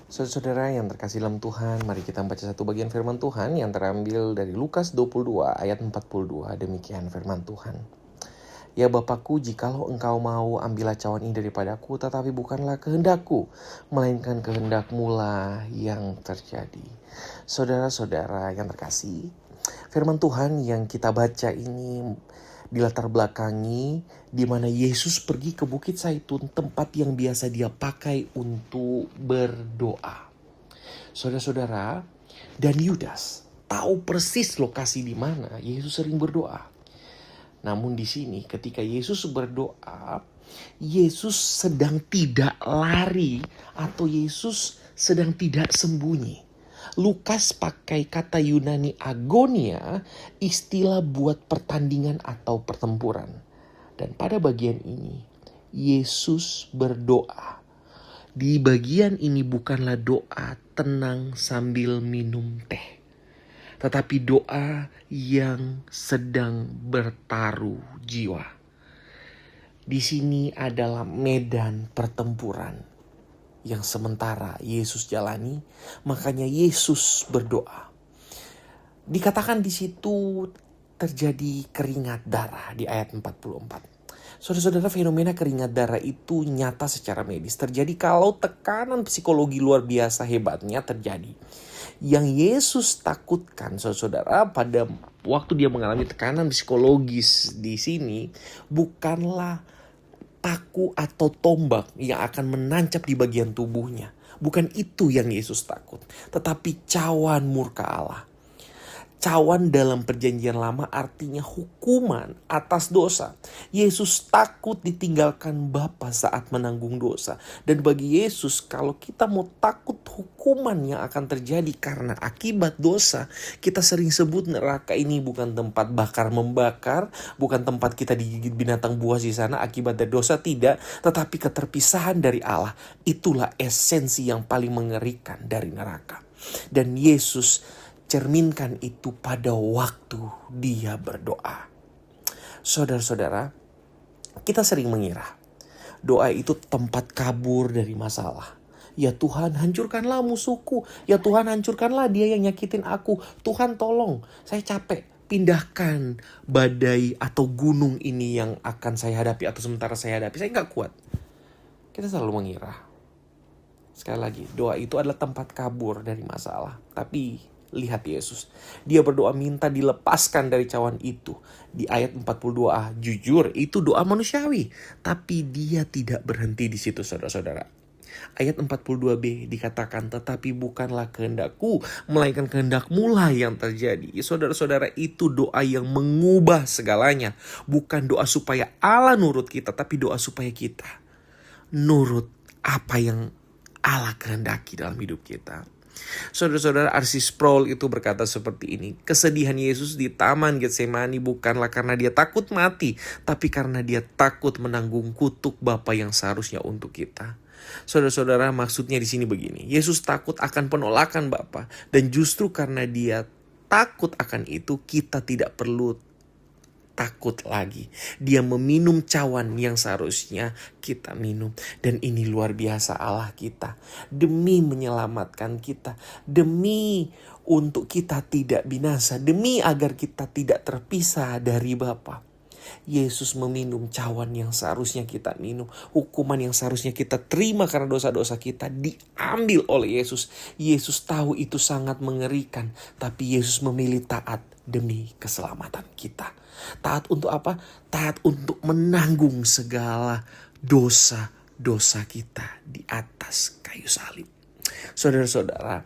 Saudara-saudara yang terkasih dalam Tuhan, mari kita membaca satu bagian firman Tuhan yang terambil dari Lukas 22 ayat 42. Demikian firman Tuhan. Ya Bapakku, jikalau engkau mau, ambillah cawan ini daripadaku, tetapi bukanlah kehendakku, melainkan kehendakmu lah yang terjadi. Saudara-saudara yang terkasih, firman Tuhan yang kita baca ini dilatar belakangi di mana Yesus pergi ke Bukit Zaitun, tempat yang biasa dia pakai untuk berdoa. Saudara-saudara, dan Yudas tahu persis lokasi di mana Yesus sering berdoa. Namun di sini ketika Yesus berdoa, Yesus sedang tidak lari atau Yesus sedang tidak sembunyi. Lukas pakai kata Yunani agonia, istilah buat pertandingan atau pertempuran. Dan pada bagian ini, Yesus berdoa. Di bagian ini bukanlah doa tenang sambil minum teh, tetapi doa yang sedang bertaruh jiwa. Di sini adalah medan pertempuran yang sementara Yesus jalani, makanya Yesus berdoa. Dikatakan di situ terjadi keringat darah di ayat 44. Saudara-saudara, fenomena keringat darah itu nyata secara medis. Terjadi kalau tekanan psikologi luar biasa hebatnya terjadi. Yang Yesus takutkan, saudara-saudara, pada waktu dia mengalami tekanan psikologis di sini, bukanlah paku atau tombak yang akan menancap di bagian tubuhnya. Bukan itu yang Yesus takut, tetapi cawan murka Allah. Cawan dalam perjanjian lama artinya hukuman atas dosa. Yesus takut ditinggalkan Bapa saat menanggung dosa. Dan bagi Yesus, kalau kita mau takut hukuman yang akan terjadi karena akibat dosa, kita sering sebut neraka ini bukan tempat bakar membakar, bukan tempat kita digigit binatang buas di sana akibat dari dosa, tidak, tetapi keterpisahan dari Allah. Itulah esensi yang paling mengerikan dari neraka. Dan Yesus cerminkan itu pada waktu dia berdoa. Saudara-saudara, kita sering mengira doa itu tempat kabur dari masalah. Ya Tuhan, hancurkanlah musuhku. Ya Tuhan, hancurkanlah dia yang nyakitin aku. Tuhan tolong, saya capek. Pindahkan badai atau gunung ini yang akan saya hadapi atau sementara saya hadapi. Saya gak kuat. Kita selalu mengira. Sekali lagi, doa itu adalah tempat kabur dari masalah. Tapi lihat Yesus. Dia berdoa minta dilepaskan dari cawan itu. Di ayat 42a, jujur itu doa manusiawi. Tapi dia tidak berhenti di situ, saudara-saudara. Ayat 42b dikatakan, tetapi bukanlah kehendakku, melainkan kehendakmu lah yang terjadi. Saudara-saudara, itu doa yang mengubah segalanya. Bukan doa supaya Allah nurut kita, tapi doa supaya kita nurut apa yang Allah kehendaki dalam hidup kita. Saudara-saudara, R.C. Sproul itu berkata seperti ini. Kesedihan Yesus di Taman Getsemani bukanlah karena dia takut mati, tapi karena dia takut menanggung kutuk Bapa yang seharusnya untuk kita. Saudara-saudara, maksudnya di sini begini. Yesus takut akan penolakan Bapa, dan justru karena dia takut akan itu, kita tidak perlu takut lagi. Dia meminum cawan yang seharusnya kita minum. Dan ini luar biasa Allah kita. Demi menyelamatkan kita. Demi untuk kita tidak binasa. Demi agar kita tidak terpisah dari Bapa. Yesus meminum cawan yang seharusnya kita minum. Hukuman yang seharusnya kita terima karena dosa-dosa kita diambil oleh Yesus. Yesus tahu itu sangat mengerikan. Tapi Yesus memilih taat demi keselamatan kita. Taat untuk apa? Taat untuk menanggung segala dosa-dosa kita di atas kayu salib. Saudara-saudara,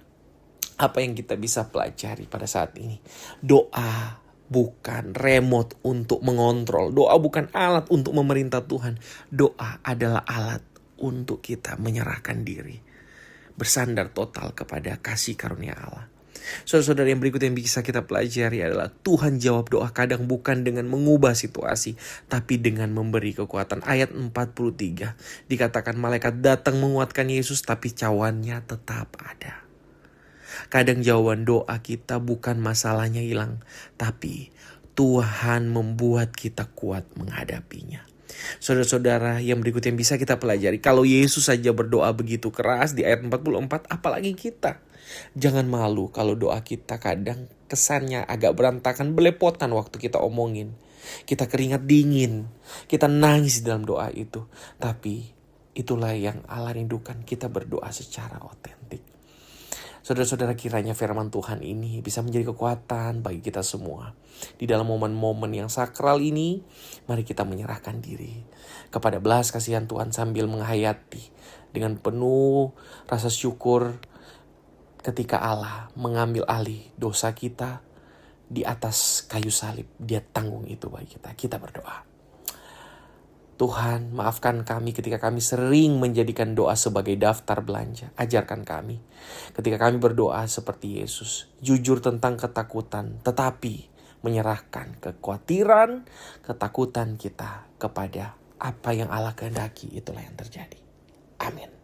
apa yang kita bisa pelajari pada saat ini? Doa bukan remote untuk mengontrol. Doa bukan alat untuk memerintah Tuhan. Doa adalah alat untuk kita menyerahkan diri. Bersandar total kepada kasih karunia Allah. Saudara-saudara, yang berikut yang bisa kita pelajari adalah Tuhan jawab doa kadang bukan dengan mengubah situasi, tapi dengan memberi kekuatan. Ayat 43 dikatakan malaikat datang menguatkan Yesus, tapi cawannya tetap ada. Kadang jawaban doa kita bukan masalahnya hilang, tapi Tuhan membuat kita kuat menghadapinya. Saudara-saudara, yang berikut yang bisa kita pelajari. Kalau Yesus saja berdoa begitu keras di ayat 44, apalagi kita. Jangan malu kalau doa kita kadang kesannya agak berantakan, belepotan waktu kita omongin. Kita keringat dingin, kita nangis dalam doa itu. Tapi itulah yang Allah rindukan, kita berdoa secara otentik. Saudara-saudara, kiranya firman Tuhan ini bisa menjadi kekuatan bagi kita semua. Di dalam momen-momen yang sakral ini, mari kita menyerahkan diri kepada belas kasihan Tuhan sambil menghayati dengan penuh rasa syukur ketika Allah mengambil alih dosa kita di atas kayu salib. Dia tanggung itu bagi kita. Kita berdoa. Tuhan, maafkan kami ketika kami sering menjadikan doa sebagai daftar belanja. Ajarkan kami ketika kami berdoa seperti Yesus, jujur tentang ketakutan, tetapi menyerahkan kekhawatiran, ketakutan kita kepada apa yang Allah kehendaki. Itulah yang terjadi. Amin.